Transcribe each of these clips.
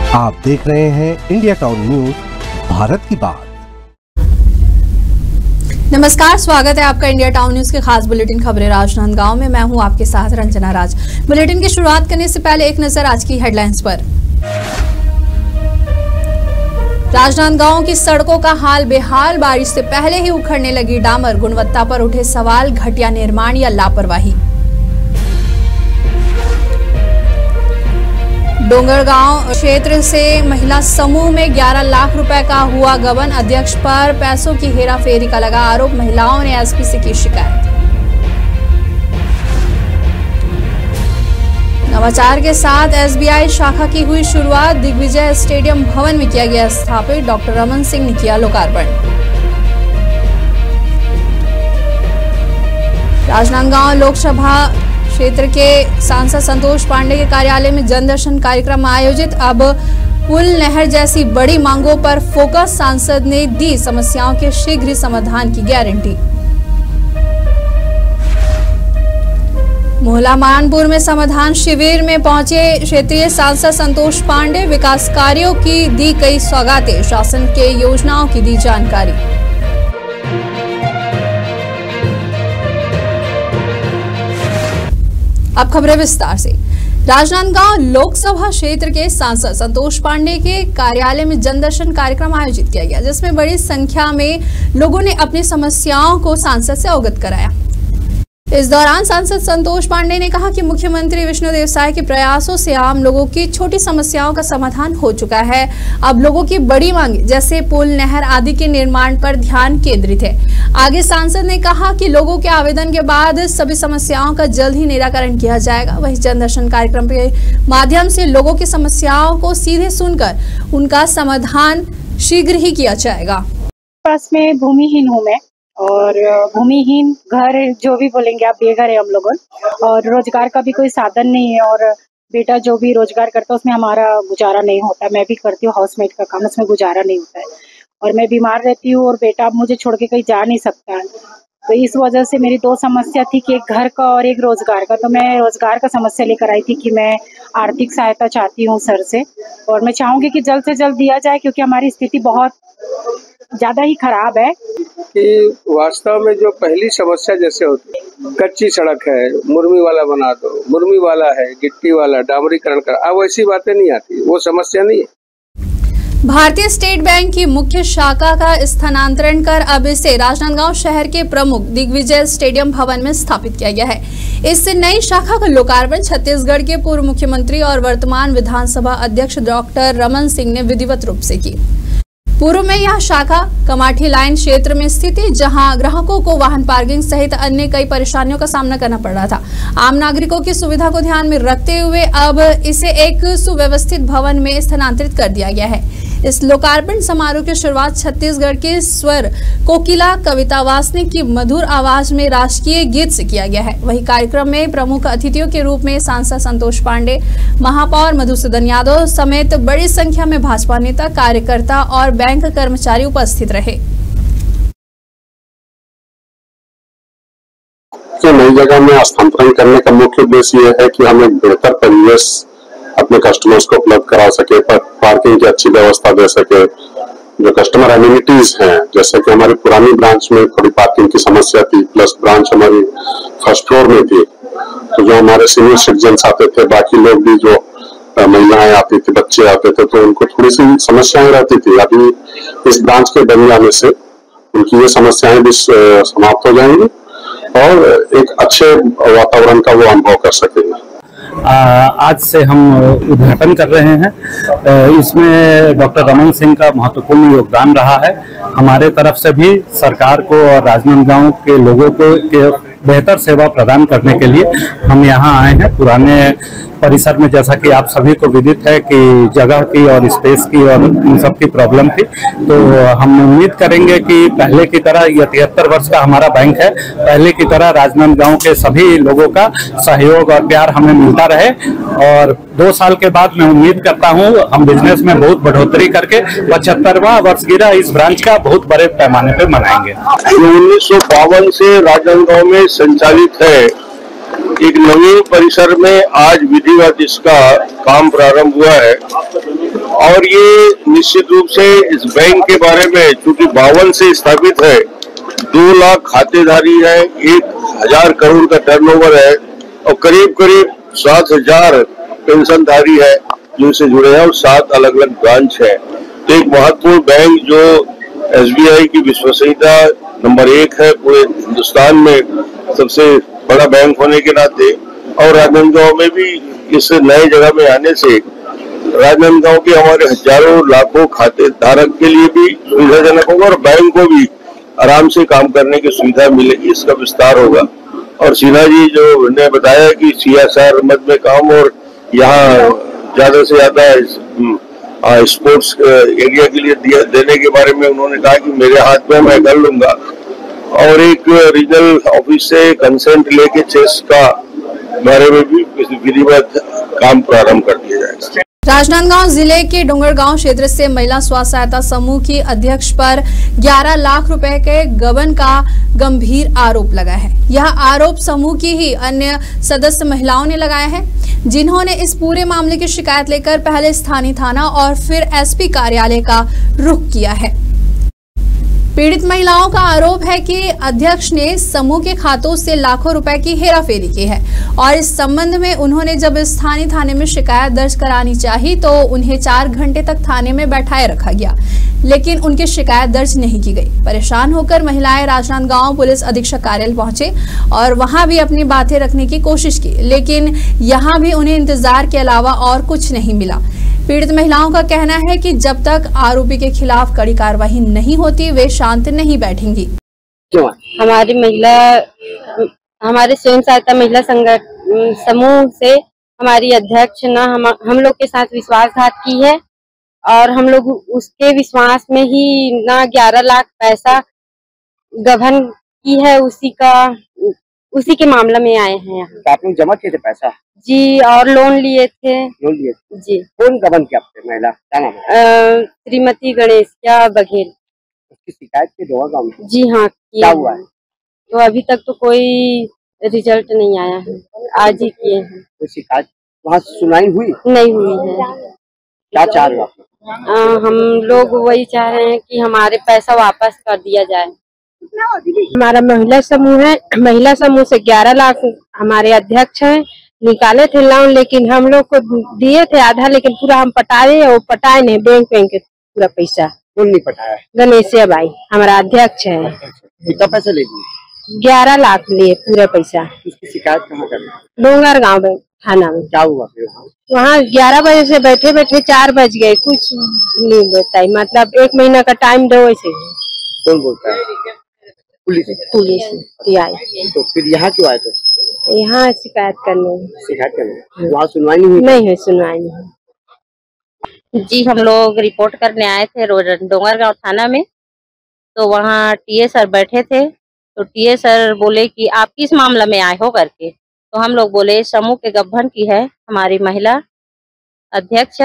आप देख रहे हैं इंडिया टाउन न्यूज, भारत की बात। नमस्कार, स्वागत है आपका इंडिया टाउन न्यूज के खास बुलेटिन खबरें राजनांदगांव में। मैं हूं आपके साथ रंजना राज। बुलेटिन की शुरुआत करने से पहले एक नजर आज की हेडलाइंस पर। राजनांदगांव की सड़कों का हाल बेहाल, बारिश से पहले ही उखड़ने लगी डामर, गुणवत्ता पर उठे सवाल, घटिया निर्माण या लापरवाही। डोंगरगांव क्षेत्र से महिला समूह में 11 लाख रुपए का हुआ गबन, अध्यक्ष पर पैसों की हेराफेरी का लगा आरोप, महिलाओं ने एसपी से की शिकायत। नवाचार के साथ एसबीआई शाखा की हुई शुरुआत, दिग्विजय स्टेडियम भवन में किया गया स्थापित, डॉक्टर रमन सिंह ने किया लोकार्पण। राजनांदगांव लोकसभा क्षेत्र के सांसद संतोष पांडे के कार्यालय में जनदर्शन कार्यक्रम आयोजित, अब पुल नहर जैसी बड़ी मांगों पर फोकस, सांसद ने दी समस्याओं के शीघ्र समाधान की गारंटी। मोहला मानपुर में समाधान शिविर में पहुंचे क्षेत्रीय सांसद संतोष पांडे, विकास कार्यों की दी कई सौगातें, शासन के योजनाओं की दी जानकारी। अब खबरें विस्तार से। राजनांदगांव लोकसभा क्षेत्र के सांसद संतोष पांडे के कार्यालय में जनदर्शन कार्यक्रम आयोजित किया गया, जिसमें बड़ी संख्या में लोगों ने अपनी समस्याओं को सांसद से अवगत कराया। इस दौरान सांसद संतोष पांडे ने कहा कि मुख्यमंत्री विष्णुदेव साय के प्रयासों से आम लोगों की छोटी समस्याओं का समाधान हो चुका है। अब लोगों की बड़ी मांगे जैसे पुल, नहर आदि के निर्माण पर ध्यान केंद्रित है। आगे सांसद ने कहा कि लोगों के आवेदन के बाद सभी समस्याओं का जल्द ही निराकरण किया जाएगा। वहीं जनदर्शन कार्यक्रम के माध्यम से लोगों की समस्याओं को सीधे सुनकर उनका समाधान शीघ्र ही किया जाएगा। पास में भूमिहीन हूँ मैं, और भूमिहीन घर जो भी बोलेंगे आप, बेघर है हम लोग, और रोजगार का भी कोई साधन नहीं है, और बेटा जो भी रोजगार करता है उसमें हमारा गुजारा नहीं होता। मैं भी करती हूँ हाउसमेट का काम, उसमें गुजारा नहीं होता है, और मैं बीमार रहती हूँ और बेटा मुझे छोड़ के कहीं जा नहीं सकता है। तो इस वजह से मेरी दो समस्या थी कि एक घर का और एक रोजगार का। तो मैं रोजगार का समस्या लेकर आई थी कि मैं आर्थिक सहायता चाहती हूँ सर से, और मैं चाहूँगी कि जल्द से जल्द दिया जाए, क्योंकि हमारी स्थिति बहुत ज़्यादा ही खराब है। कि वास्तव में जो पहली समस्या जैसे होती, कच्ची सड़क है, मुर्मी वाला बना दो, मुर्मी वाला है, गिट्टी वाला, डामरीकरण कर, अब वैसी बातें नहीं आती, वो समस्या नहीं है। भारतीय स्टेट बैंक की मुख्य शाखा का स्थानांतरण कर अब इसे राजनांदगांव शहर के प्रमुख दिग्विजय स्टेडियम भवन में स्थापित किया गया है। इस नई शाखा का लोकार्पण छत्तीसगढ़ के पूर्व मुख्यमंत्री और वर्तमान विधानसभा अध्यक्ष डॉक्टर रमन सिंह ने विधिवत रूप से की। पूर्व में यह शाखा कमाठी लाइन क्षेत्र में स्थित है, जहां ग्राहकों को वाहन पार्किंग सहित अन्य कई परेशानियों का सामना करना पड़ रहा था। आम नागरिकों की सुविधा को ध्यान में रखते हुए अब इसे एक सुव्यवस्थित भवन में स्थानांतरित कर दिया गया है। इस लोकार्पण समारोह की शुरुआत छत्तीसगढ़ के स्वर कोकिला कविता वासनिक की मधुर आवाज में राष्ट्रीय गीत से किया गया है। वही कार्यक्रम में प्रमुख अतिथियों के रूप में सांसद संतोष पांडे, महापौर मधुसूदन यादव समेत बड़ी संख्या में भाजपा नेता, कार्यकर्ता और बैंक कर्मचारी उपस्थित रहे। नई जगह में स्थानांतरण करने का मुख्य उद्देश्य यह है कि हम एक बेहतर परिवेश अपने कस्टमर्स को उपलब्ध करा सके, पार्किंग की अच्छी व्यवस्था दे सके, जो कस्टमर एमिनिटीज हैं, जैसे कि हमारी पुरानी ब्रांच में थोड़ी पार्किंग की समस्या थी, प्लस ब्रांच हमारी फर्स्ट फ्लोर में थी, तो जो हमारे सीनियर सिटीजन्स आते थे, बाकी लोग भी जो महिलाएं आती थी, बच्चे आते थे, तो उनको थोड़ी सी समस्याएं रहती थी। अभी इस ब्रांच के बन जाने से उनकी ये समस्याएं भी समाप्त हो जाएंगी और एक अच्छे वातावरण का वो अनुभव कर सकेंगे। आज से हम उद्घाटन कर रहे हैं। इसमें डॉक्टर रमन सिंह का महत्वपूर्ण योगदान रहा है। हमारे तरफ से भी सरकार को और राजनांदगांव के लोगों को बेहतर सेवा प्रदान करने के लिए हम यहाँ आए हैं। पुराने परिसर में, जैसा कि आप सभी को विदित है कि जगह की और स्पेस की और इन सब की प्रॉब्लम थी, तो हम उम्मीद करेंगे कि पहले की तरह, यह 73 वर्ष का हमारा बैंक है, पहले की तरह राजनांदगांव के सभी लोगों का सहयोग और प्यार हमें मिलता रहे। और 2 साल के बाद मैं उम्मीद करता हूँ हम बिजनेस में बहुत बढ़ोतरी करके 75वां वर्षगिरा इस ब्रांच का बहुत बड़े पैमाने पर मनाएंगे। 1952 से राजनांदगांव में संचालित है। एक नवीन परिसर में आज विधिवत इसका काम प्रारंभ हुआ है और ये निश्चित रूप से इस बैंक के बारे में, चूंकि 52 से स्थापित है, 2 लाख खातेदारी है, 1,000 करोड़ का टर्नओवर है और करीब करीब 7,000 पेंशनधारी है जो इससे जुड़े हैं और 7 अलग अलग ब्रांच है। तो एक महत्वपूर्ण बैंक जो SBI की विश्वसनीयता नंबर 1 है पूरे हिंदुस्तान में, सबसे बड़ा बैंक होने के नाते, और राजनांदगांव में भी इस नए जगह में आने से राजनांदगांव के हमारे हजारों लाखों खाते धारक के लिए भी सुविधाजनक होगा और बैंक को भी आराम से काम करने की सुविधा मिलेगी, इसका विस्तार होगा। और सिन्हा जी जो ने बताया कि CSR मद में काम और यहाँ ज्यादा से ज्यादा स्पोर्ट्स एरिया के लिए देने के बारे में उन्होंने कहा कि मेरे हाथ में मैं कर लूंगा, और एक रीजनल ऑफिस से कंसेंट लेके चेस का बारे में भी विधिवत काम प्रारंभ कर दिया जाएगा। राजनांदगांव जिले के डोंगरगांव क्षेत्र से महिला स्वयं सहायता समूह की अध्यक्ष पर 11 लाख रुपए के गबन का गंभीर आरोप लगा है। यह आरोप समूह की ही अन्य सदस्य महिलाओं ने लगाया है, जिन्होंने इस पूरे मामले की शिकायत लेकर पहले स्थानीय थाना और फिर SP कार्यालय का रुख किया है। पीड़ित महिलाओं का आरोप है कि अध्यक्ष ने समूह के खातों से लाखों रुपए की हेराफेरी की है और इस संबंध में उन्होंने जब स्थानीय थाने में शिकायत दर्ज करानी चाहिए तो उन्हें 4 घंटे तक थाने में बैठाए रखा गया, लेकिन उनकी शिकायत दर्ज नहीं की गई। परेशान होकर महिलाएं राजनांदगांव पुलिस अधीक्षक कार्यालय पहुंचे और वहां भी अपनी बातें रखने की कोशिश की, लेकिन यहां भी उन्हें इंतजार के अलावा और कुछ नहीं मिला। पीड़ित महिलाओं का कहना है कि जब तक आरोपी के खिलाफ कड़ी कार्रवाई नहीं होती वे शांत नहीं बैठेंगी। हमारे स्वयं सहायता महिला समूह से हमारी अध्यक्ष ने हम लोग के साथ विश्वासघात की है और हम लोग उसके विश्वास में ही ना 11 लाख पैसा गबन की है, उसी के मामले में आए हैं यहाँ। तो आप लोग जमा किए थे पैसा? जी, और लोन लिए थे। जी। कौन गबन किया आपने? महिला क्या नाम है? श्रीमती गणेशिया बघेल। उसकी शिकायत की डोंगरगांव में? जी हाँ। क्या हुआ है? तो अभी तक तो कोई रिजल्ट नहीं आया है, आज ही किए हैं। कोई शिकायत वहाँ सुनाई हुई? नहीं हुई है। क्या चाह रहे हो आप? हम लोग वही चाह रहे हैं कि हमारे पैसा वापस कर दिया जाए। हमारा महिला समूह है, महिला समूह से 11 लाख हमारे अध्यक्ष हैं, निकाले थे लोन, लेकिन हम लोग को दिए थे आधा, लेकिन पूरा हम पटाए और पटाए नहीं, बैंक पूरा पैसा। कौन नहीं पटाया? गणेशिया बाई हमारा अध्यक्ष है। कितना पैसा ले लिए? 11 लाख लिए पूरा पैसा। उसकी शिकायत कहाँ कर? डोंगरगांव थाना में। क्या हुआ फिर? वहाँ 11 बजे से बैठे बैठे 4 बज गए, कुछ नहीं बताई, मतलब 1 महीना का टाइम दो ऐसे। कौन बोलता है? पुलिस आई। तो फिर यहाँ क्यों आए थे? यहाँ शिकायत करने। वहाँ सुनवाई नहीं हुई? नहीं है सुनवाई नहीं। जी, हम लोग रिपोर्ट करने आए थे डोंगरगांव थाना में, तो वहाँ टीए सर बैठे थे, तो टीए सर बोले कि आप किस मामला में आए हो करके, तो हम लोग बोले समूह के गबन की है हमारी महिला अध्यक्ष,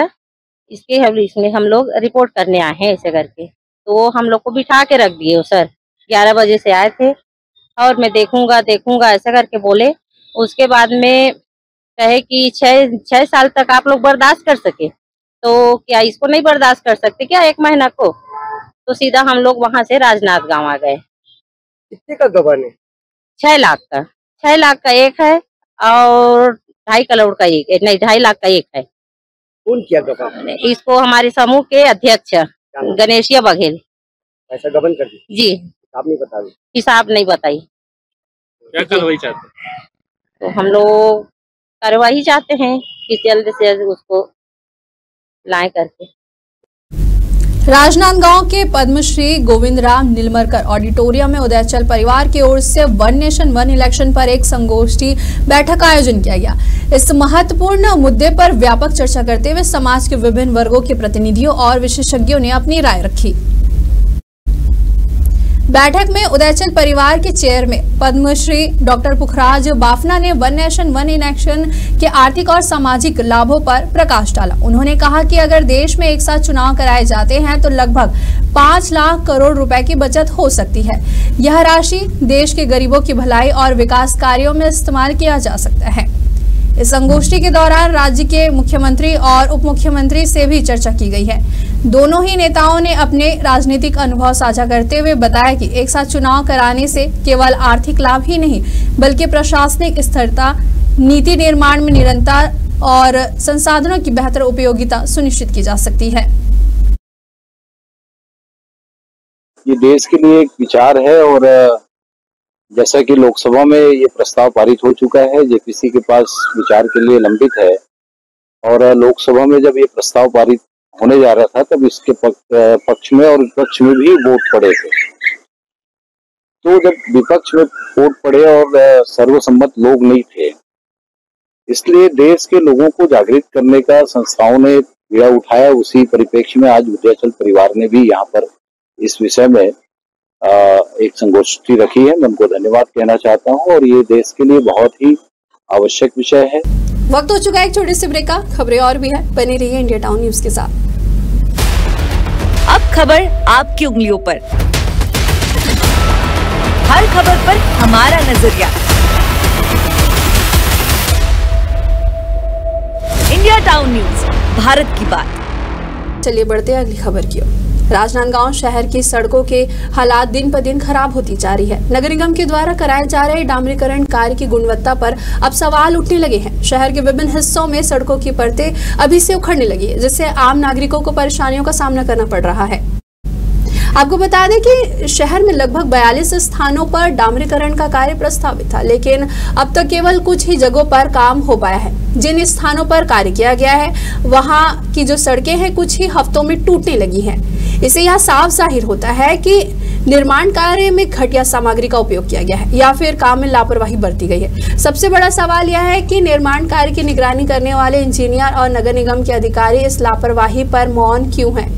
इसमें हम लोग रिपोर्ट करने आए हैं ऐसे करके। तो हम लोग को बिठा के रख दिए सर, 11 बजे से आए थे और मैं देखूंगा ऐसा करके बोले। उसके बाद में कहे कि 6 साल तक आप लोग बर्दाश्त कर सके, तो क्या इसको नहीं बर्दाश्त कर सकते क्या 1 महीना को? तो सीधा हम लोग वहां से राजनांदगांव आ गए। कितने का गबन है? 6 लाख का। 6 लाख का एक है और 2.5 करोड़ का एक, नहीं 2.5 लाख का एक है। कौन किया गबन? इसको हमारे समूह के अध्यक्ष गणेशिया बघेल। पैसा गबन कर दी? जी। आप नहीं बता रहे? हिसाब नहीं बताई। क्या कार्रवाई चाहते हैं? तो हम लोग कार्रवाई चाहते हैं कि जल्द से जल्द उसको लाए करके। राजनांदगांव के पद्मश्री गोविंदराम नीलमरकर ऑडिटोरियम में उदयचल परिवार की ओर से 1 नेशन 1 इलेक्शन पर एक संगोष्ठी बैठक का आयोजन किया गया। इस महत्वपूर्ण मुद्दे पर व्यापक चर्चा करते हुए समाज के विभिन्न वर्गों के प्रतिनिधियों और विशेषज्ञों ने अपनी राय रखी। बैठक में उदयचल परिवार के चेयरमैन पद्मश्री डॉक्टर पुखराज बाफना ने 1 नेशन 1 इलेक्शन के आर्थिक और सामाजिक लाभों पर प्रकाश डाला। उन्होंने कहा कि अगर देश में एक साथ चुनाव कराए जाते हैं तो लगभग 5 लाख करोड़ रुपए की बचत हो सकती है। यह राशि देश के गरीबों की भलाई और विकास कार्यों में इस्तेमाल किया जा सकता है। इस संगोष्ठी के दौरान राज्य के मुख्यमंत्री और उप मुख्यमंत्री से भी चर्चा की गई है। दोनों ही नेताओं ने अपने राजनीतिक अनुभव साझा करते हुए बताया कि एक साथ चुनाव कराने से केवल आर्थिक लाभ ही नहीं बल्कि प्रशासनिक स्थिरता, नीति निर्माण में निरंतर और संसाधनों की बेहतर उपयोगिता सुनिश्चित की जा सकती है। ये देश के लिए एक विचार है और जैसा कि लोकसभा में ये प्रस्ताव पारित हो चुका है, जेपीसी के पास विचार के लिए लंबित है और लोकसभा में जब ये प्रस्ताव पारित होने जा रहा था तब इसके पक्ष में और विपक्ष में भी वोट पड़े थे। तो जब विपक्ष में वोट पड़े और सर्वसम्मत लोग नहीं थे, इसलिए देश के लोगों को जागृत करने का संस्थाओं ने बीड़ा उठाया। उसी परिप्रेक्ष्य में आज विंध्याचल परिवार ने भी यहाँ पर इस विषय में एक संगोष्ठी रखी है। मैं उनको धन्यवाद कहना चाहता हूँ और ये देश के लिए बहुत ही आवश्यक विषय है। वक्त हो चुका है एक छोटे से ब्रेक का। खबरें और भी है, बने रहिए इंडिया टाउन न्यूज के साथ। अब खबर आपकी उंगलियों पर, हर खबर पर हमारा नजरिया। इंडिया टाउन न्यूज, भारत की बात। चलिए बढ़ते हैं अगली खबर की ओर। राजनांदगांव शहर की सड़कों के हालात दिन पर दिन खराब होती जा रही है। नगर निगम के द्वारा कराए जा रहे डामरीकरण कार्य की गुणवत्ता पर अब सवाल उठने लगे हैं। शहर के विभिन्न हिस्सों में सड़कों की परतें अभी से उखड़ने लगी है, जिससे आम नागरिकों को परेशानियों का सामना करना पड़ रहा है। आपको बता दें कि शहर में लगभग 42 स्थानों पर डामरीकरण का कार्य प्रस्तावित था, लेकिन अब तक केवल कुछ ही जगहों पर काम हो पाया है। जिन स्थानों पर कार्य किया गया है वहां की जो सड़कें हैं कुछ ही हफ्तों में टूटने लगी हैं। इससे यह साफ जाहिर होता है कि निर्माण कार्य में घटिया सामग्री का उपयोग किया गया है या फिर काम में लापरवाही बरती गई है। सबसे बड़ा सवाल यह है कि निर्माण कार्य की निगरानी करने वाले इंजीनियर और नगर निगम के अधिकारी इस लापरवाही पर मौन क्यों हैं?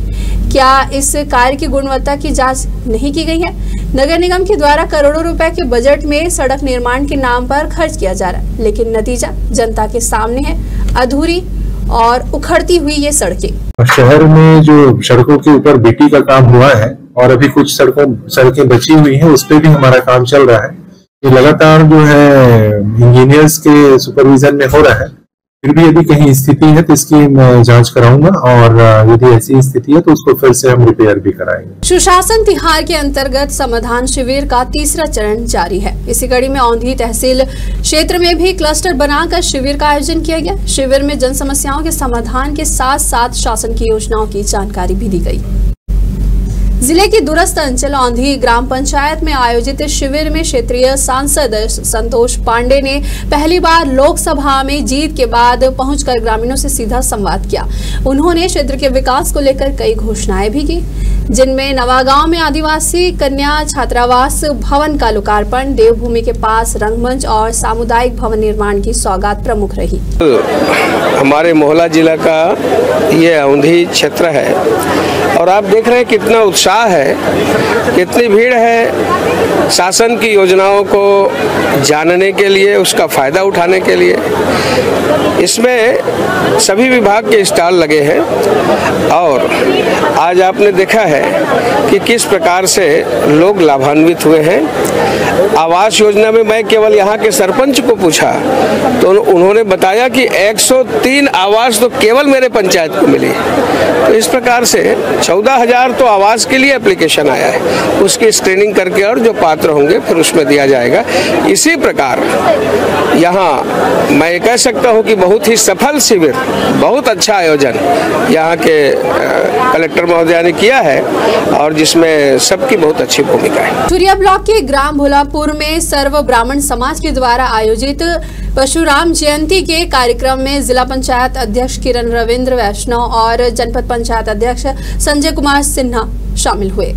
क्या इस कार्य की गुणवत्ता की जांच नहीं की गई है? नगर निगम के द्वारा करोड़ों रुपए के बजट में सड़क निर्माण के नाम पर खर्च किया जा रहा है, लेकिन नतीजा जनता के सामने है, अधूरी और उखड़ती हुई ये सड़कें। शहर में जो सड़कों के ऊपर बीटी का काम हुआ है और अभी कुछ सड़कें बची हुई हैं, उस पर भी हमारा काम चल रहा है। ये लगातार जो है इंजीनियर्स के सुपरविजन में हो रहा है। फिर भी यदि कहीं स्थिति है तो इसकी मैं जांच कराऊंगा और यदि ऐसी स्थिति है तो उसको फिर से हम रिपेयर भी कराएंगे। सुशासन तिहार के अंतर्गत समाधान शिविर का तीसरा चरण जारी है। इसी कड़ी में औंधी तहसील क्षेत्र में भी क्लस्टर बनाकर शिविर का आयोजन किया गया। शिविर में जन समस्याओं के समाधान के साथ साथ शासन की योजनाओं की जानकारी भी दी गई। जिले की दूरस्थ अंचल औंधी ग्राम पंचायत में आयोजित शिविर में क्षेत्रीय सांसद संतोष पांडे ने पहली बार लोकसभा में जीत के बाद पहुंचकर ग्रामीणों से सीधा संवाद किया। उन्होंने क्षेत्र के विकास को लेकर कई घोषणाएं भी की, जिनमें नवागांव में आदिवासी कन्या छात्रावास भवन का लोकार्पण, देवभूमि के पास रंगमंच और सामुदायिक भवन निर्माण की सौगात प्रमुख रही। हमारे मोहला जिला का ये औंधी क्षेत्र है और आप देख रहे हैं कितना उत्साह है, कितनी भीड़ है शासन की योजनाओं को जानने के लिए, उसका फायदा उठाने के लिए। इसमें सभी विभाग के स्टॉल लगे हैं और आज आपने देखा है कि किस प्रकार से लोग लाभान्वित हुए हैं। आवास योजना में मैं केवल यहाँ के सरपंच को पूछा तो उन्होंने बताया कि 103 आवास तो केवल मेरे पंचायत को मिली। तो इस प्रकार से 14,000 तो आवास के लिए एप्लीकेशन आया है, उसकी स्क्रीनिंग करके और जो पात्र होंगे फिर उसमें दिया जाएगा। इसी प्रकार यहाँ मैं कह सकता हूँ कि बहुत ही सफल शिविर, बहुत अच्छा आयोजन यहाँ के कलेक्टर महोदया ने किया है और जिसमें सबकी बहुत अच्छी भूमिका है। चुरिया ब्लॉक के ग्राम भोलापुर में सर्व ब्राह्मण समाज के द्वारा आयोजित परशुराम जयंती के कार्यक्रम में जिला पंचायत अध्यक्ष किरण रविंद्र वैष्णव और जनपद पंचायत अध्यक्ष संजय कुमार सिन्हा शामिल हुए।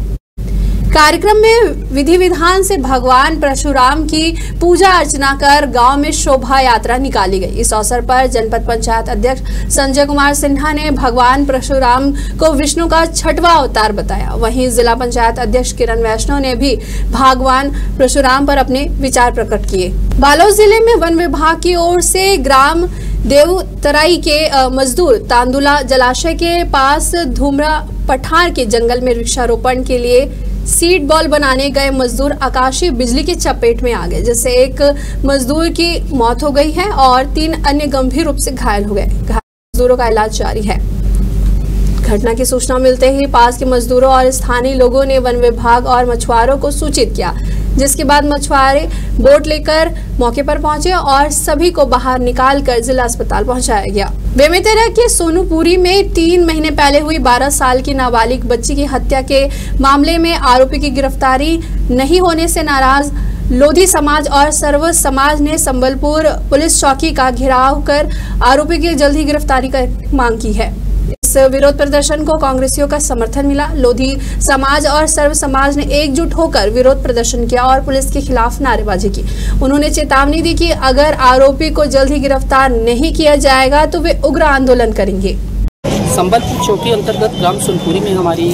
कार्यक्रम में विधि विधान से भगवान परशुराम की पूजा अर्चना कर गांव में शोभा यात्रा निकाली गई। इस अवसर पर जनपद पंचायत अध्यक्ष संजय कुमार सिन्हा ने भगवान परशुराम को विष्णु का 6वां अवतार बताया। वहीं जिला पंचायत अध्यक्ष किरण वैष्णव ने भी भगवान परशुराम पर अपने विचार प्रकट किए। बालोद जिले में वन विभाग की ओर से ग्राम देवतराई के मजदूर तांदुला जलाशय के पास धूमरा पठार के जंगल में वृक्षारोपण के लिए सीड बॉल बनाने गए मजदूर आकाशीय बिजली की चपेट में आ गए, जिससे एक मजदूर की मौत हो गई है और 3 अन्य गंभीर रूप से घायल हो गए। घायल मजदूरों का इलाज जारी है। घटना की सूचना मिलते ही पास के मजदूरों और स्थानीय लोगों ने वन विभाग और मछुआरों को सूचित किया, जिसके बाद मछुआरे बोट लेकर मौके पर पहुंचे और सभी को बाहर निकालकर जिला अस्पताल पहुंचाया गया। बेमेतरा के सोनूपुरी में 3 महीने पहले हुई 12 साल की नाबालिग बच्ची की हत्या के मामले में आरोपी की गिरफ्तारी नहीं होने से नाराज लोधी समाज और सर्व समाज ने संबलपुर पुलिस चौकी का घेराव कर आरोपी की जल्द ही गिरफ्तारी की मांग की है। इस विरोध प्रदर्शन को कांग्रेसियों का समर्थन मिला। लोधी समाज और सर्व समाज ने एकजुट होकर विरोध प्रदर्शन किया और पुलिस के खिलाफ नारेबाजी की। उन्होंने चेतावनी दी कि अगर आरोपी को जल्द ही गिरफ्तार नहीं किया जाएगा तो वे उग्र आंदोलन करेंगे। संबलपुर चौकी अंतर्गत ग्राम सोनपुरी में हमारी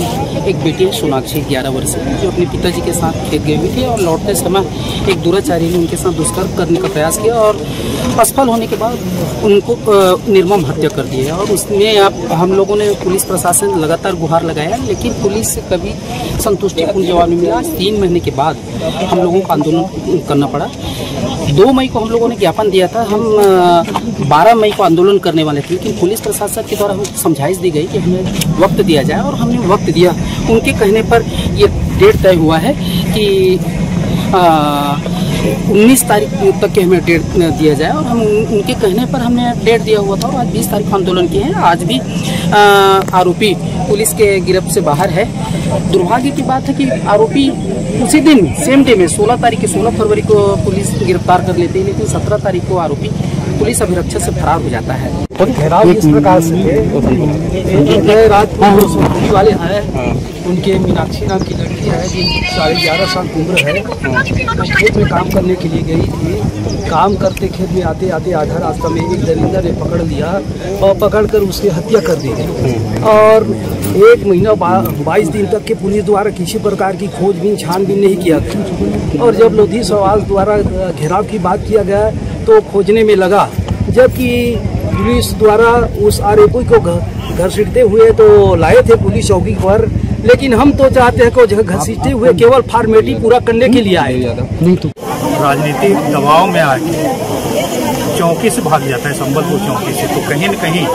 एक बेटी है सोनाक्षी 11 वर्ष की, जो अपने पिताजी के साथ खेत गई हुई थी और लौटते समय एक दुराचारी ने उनके साथ दुष्कर्म करने का प्रयास किया और असफल होने के बाद उनको निर्मम हत्या कर दी है। और उसमें हम लोगों ने पुलिस प्रशासन लगातार गुहार लगाया, लेकिन पुलिस से कभी संतुष्टिपूर्ण जवाब नहीं मिला। 3 महीने के बाद हम लोगों को आंदोलन करना पड़ा। 2 मई को हम लोगों ने ज्ञापन दिया था, हम 12 मई को आंदोलन करने वाले थे, लेकिन पुलिस प्रशासन के द्वारा हमें समझाइश दी गई कि हमें वक्त दिया जाए और हमने वक्त दिया। उनके कहने पर ये डेट तय हुआ है कि 19 तारीख तक के हमें डेट दिया जाए और हम उनके कहने पर हमने डेट दिया हुआ था और आज 20 तारीख को आंदोलन किए हैं। आज भी आरोपी पुलिस के गिरफ्त से बाहर है। दुर्भाग्य की बात है कि आरोपी उसी दिन सेम डे में 16 फरवरी को पुलिस गिरफ्तार कर लेती है, लेकिन 17 तारीख को आरोपी पुलिस अभिरक्षा से फरार हो जाता है। घेराव इस प्रकार से रात को वाले हैं, उनके मीनाक्षी नाम की लड़की है जो 11.5 साल की उम्र है, खेत में काम करने के लिए गई थी। काम करते खेत में आते आते आधा रास्ता में एक दरिंदा ने पकड़ लिया और पकड़कर उसकी हत्या कर दी गई। और 1 महीना 22 दिन तक के पुलिस द्वारा किसी प्रकार की खोजबीन छानबीन नहीं किया गया। और जब लोधी समाज द्वारा घेराव की बात किया गया तो खोजने में लगा, जबकि पुलिस द्वारा उस आरोपी को घसीटते हुए तो लाए थे पुलिस चौकी पर, लेकिन हम तो चाहते हैं कि घसीटते हुए केवल फॉर्मेलिटी पूरा करने के लिए आए। राजनीतिक दबाव में आके चौकी से भाग जाता है, संबलपुर चौकी से, तो कहीं न कहीं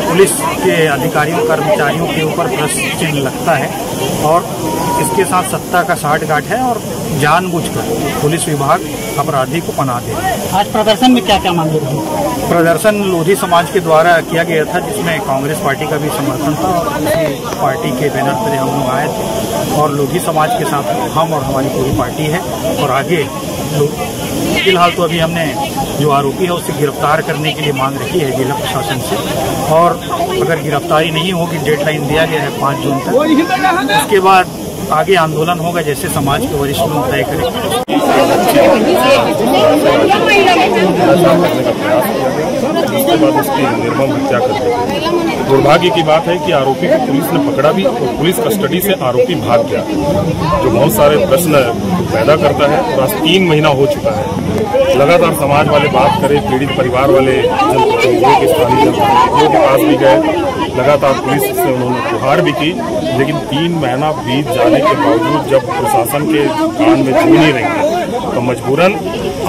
पुलिस के अधिकारियों कर्मचारियों के ऊपर प्रश्न चिन्ह लगता है और इसके साथ सत्ता का साठगांठ है और जानबूझकर पुलिस विभाग अपराधी को पनाह दे रहा है। आज प्रदर्शन में क्या क्या मांगे थे? प्रदर्शन लोधी समाज के द्वारा किया गया था, जिसमें कांग्रेस पार्टी का भी समर्थन था और उसी पार्टी के बैनर पर हम लोग आए थे और लोधी समाज के साथ हम और हमारी पूरी पार्टी है। और आगे फिलहाल तो अभी हमने जो आरोपी है उसे गिरफ्तार करने के लिए मांग रखी है जिला प्रशासन से, और अगर गिरफ्तारी नहीं होगी, डेडलाइन दिया गया है 5 जून तक, उसके बाद आगे आंदोलन होगा जैसे समाज के वरिष्ठ लोग तय करेंगे। उसके बाद उसकी निर्मम हत्या कर दी। दुर्भाग्य की बात है कि आरोपी को पुलिस ने पकड़ा भी और पुलिस कस्टडी से आरोपी भाग गया, जो बहुत सारे प्रश्न पैदा करता है। और आज 3 महीना हो चुका है, लगातार समाज वाले बात करें, पीड़ित परिवार वाले जनप्रतिनिधियों के स्थानीय जनप्रतिनिधियों के पास भी गए, लगातार पुलिस से उन्होंने गुहार भी की, लेकिन 3 महीना बीत जाने के बावजूद जब प्रशासन के कान में जू नहीं रही तो मजबूरन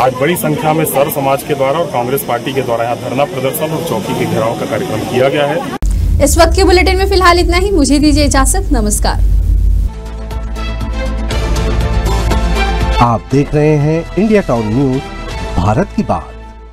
आज बड़ी संख्या में सर्व समाज के द्वारा और कांग्रेस पार्टी के द्वारा यहाँ धरना प्रदर्शन और चौकी के घेराव का कार्यक्रम किया गया है। इस वक्त के बुलेटिन में फिलहाल इतना ही। मुझे दीजिए इजाजत। नमस्कार। आप देख रहे हैं इंडिया टाउन न्यूज, भारत की बात।